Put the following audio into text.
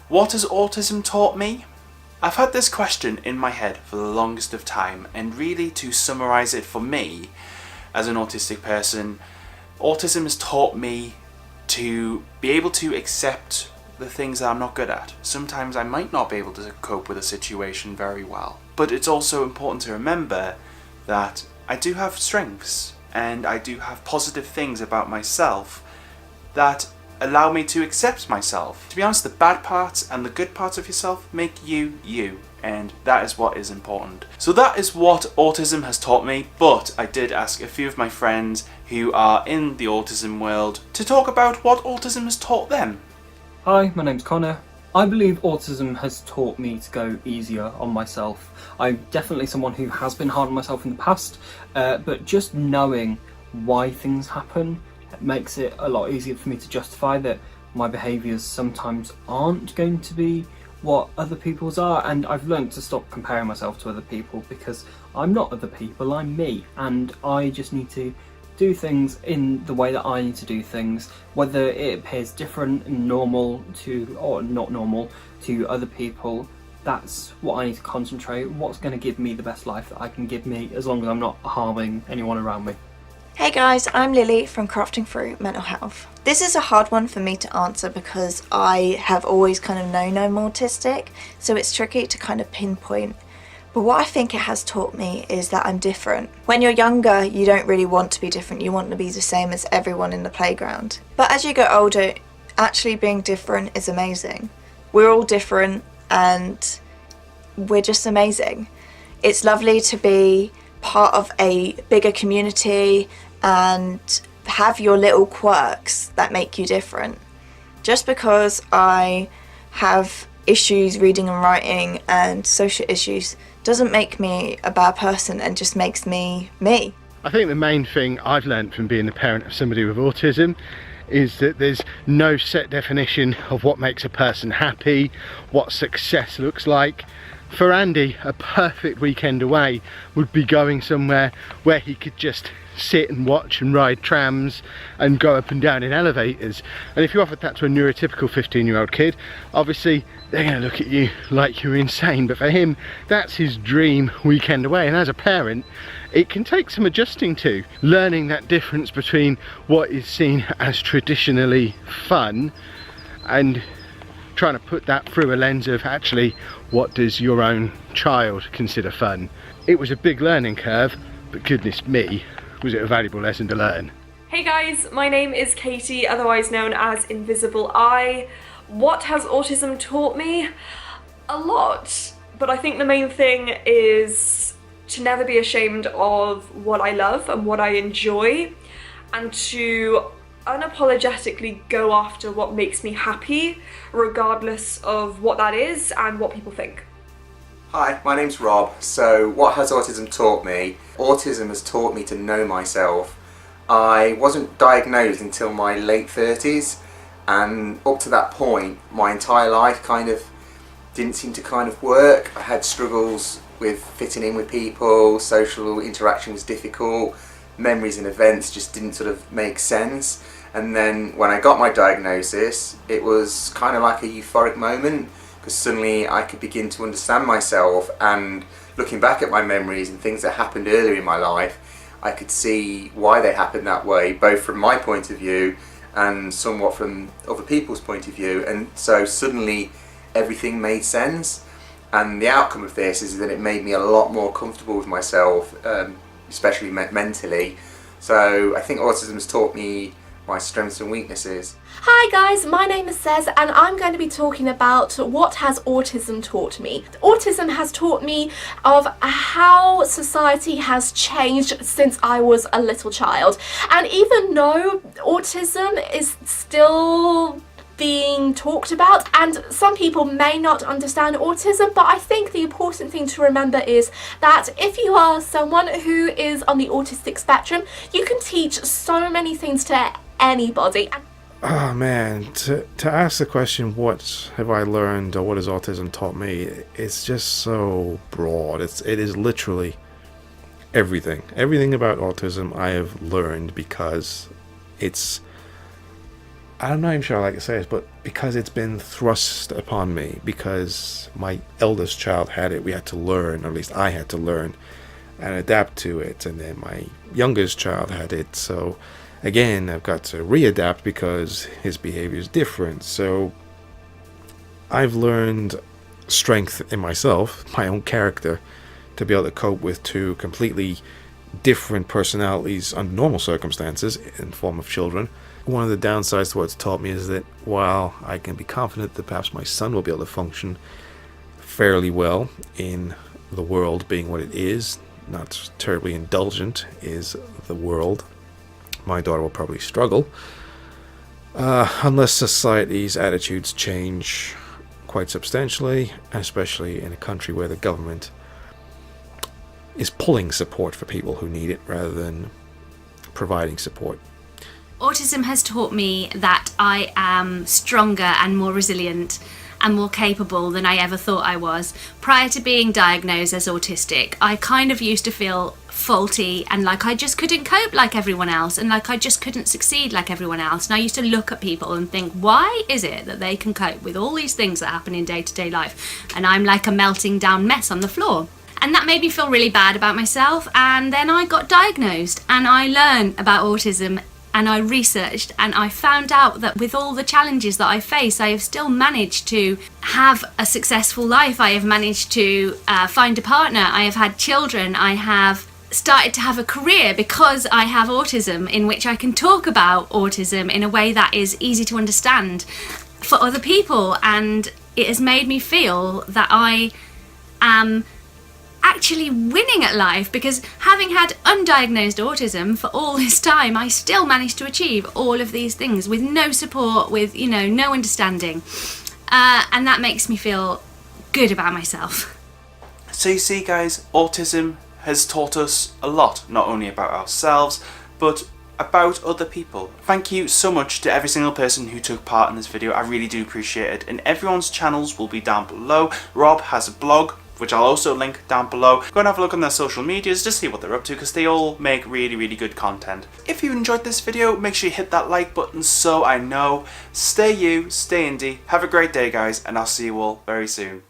What has autism taught me? I've had this question in my head for the longest of time, and really to summarise it for me, as an autistic person, autism has taught me to be able to accept the things that I'm not good at. Sometimes I might not be able to cope with a situation very well, but it's also important to remember that I do have strengths and I do have positive things about myself that allow me to accept myself. To be honest, the bad parts and the good parts of yourself make you, you, and that is what is important. So that is what autism has taught me, but I did ask a few of my friends who are in the autism world to talk about what autism has taught them. Hi, my name's Connor. I believe autism has taught me to go easier on myself. I'm definitely someone who has been hard on myself in the past, but just knowing why things happen makes it a lot easier for me to justify that my behaviours sometimes aren't going to be what other people's are, and I've learned to stop comparing myself to other people because I'm not other people, I'm me, and I just need to do things in the way that I need to do things, whether it appears different and normal to or not normal to other people. That's what I need to concentrate, what's going to give me the best life that I can give me as long as I'm not harming anyone around me. Hey guys, I'm Lily from Crafting Through Mental Health. This is a hard one for me to answer because I have always kind of known I'm autistic, so it's tricky to kind of pinpoint. But what I think it has taught me is that I'm different. When you're younger, you don't really want to be different, you want to be the same as everyone in the playground. But as you get older, actually being different is amazing. We're all different and we're just amazing. It's lovely to be part of a bigger community and have your little quirks that make you different. Just because I have issues reading and writing and social issues doesn't make me a bad person, and just makes me me. I think the main thing I've learned from being the parent of somebody with autism is that there's no set definition of what makes a person happy, what success looks like. For Andy, a perfect weekend away would be going somewhere where he could just sit and watch and ride trams and go up and down in elevators. And if you offered that to a neurotypical 15-year-old kid, obviously they're going to look at you like you're insane. But for him, that's his dream weekend away. And as a parent, it can take some adjusting to, learning that difference between what is seen as traditionally fun and trying to put that through a lens of actually what does your own child consider fun. It was a big learning curve, but goodness me, was it a valuable lesson to learn. Hey guys, my name is Katie, otherwise known as Invisible Eye. What has autism taught me? A lot, but I think the main thing is to never be ashamed of what I love and what I enjoy, and to unapologetically go after what makes me happy, regardless of what that is and what people think. Hi, my name's Rob. So what has autism taught me? Autism has taught me to know myself. I wasn't diagnosed until my late 30s, and up to that point my entire life kind of didn't seem to kind of work. I had struggles with fitting in with people, social interaction was difficult, memories and events just didn't sort of make sense. And then when I got my diagnosis, it was kind of like a euphoric moment, because suddenly I could begin to understand myself, and looking back at my memories and things that happened earlier in my life, I could see why they happened that way, both from my point of view and somewhat from other people's point of view. And so suddenly everything made sense, and the outcome of this is that it made me a lot more comfortable with myself, especially mentally. So I think autism has taught me my strengths and weaknesses. Hi guys, my name is Cez and I'm going to be talking about what has autism taught me. Autism has taught me of how society has changed since I was a little child. And even though autism is still being talked about and some people may not understand autism, but I think the important thing to remember is that if you are someone who is on the autistic spectrum, you can teach so many things to anybody. Oh man, to ask the question, what have I learned or what has autism taught me, it's just so broad. It is literally everything. Everything about autism I have learned because it's I'm not even sure I like to say this, but because it's been thrust upon me, because my eldest child had it, we had to learn, or at least I had to learn and adapt to it, and then my youngest child had it, so again I've got to readapt because his behavior is different. So I've learned strength in myself, my own character, to be able to cope with two completely different personalities under normal circumstances in the form of children. One of the downsides to what it's taught me is that while I can be confident that perhaps my son will be able to function fairly well in the world being what it is, not terribly indulgent is the world, my daughter will probably struggle unless society's attitudes change quite substantially, especially in a country where the government is pulling support for people who need it rather than providing support. Autism has taught me that I am stronger and more resilient and more capable than I ever thought I was. Prior to being diagnosed as autistic, I kind of used to feel faulty and like I just couldn't cope like everyone else, and like I just couldn't succeed like everyone else. And I used to look at people and think, why is it that they can cope with all these things that happen in day-to-day life and I'm like a melting down mess on the floor? And that made me feel really bad about myself. And then I got diagnosed and I learned about autism and I researched, and I found out that with all the challenges that I face, I have still managed to have a successful life. I have managed to find a partner, I have had children, I have started to have a career because I have autism, in which I can talk about autism in a way that is easy to understand for other people. And it has made me feel that I am actually winning at life, because having had undiagnosed autism for all this time, I still managed to achieve all of these things with no support, with, you know, no understanding, and that makes me feel good about myself. So you see guys, autism has taught us a lot, not only about ourselves but about other people. Thank you so much to every single person who took part in this video. I really do appreciate it, and everyone's channels will be down below. Rob has a blog, which I'll also link down below. Go and have a look on their social medias to see what they're up to, because they all make really good content. If you enjoyed this video, make sure you hit that like button so I know. Stay you, stay indie. Have a great day guys, and I'll see you all very soon.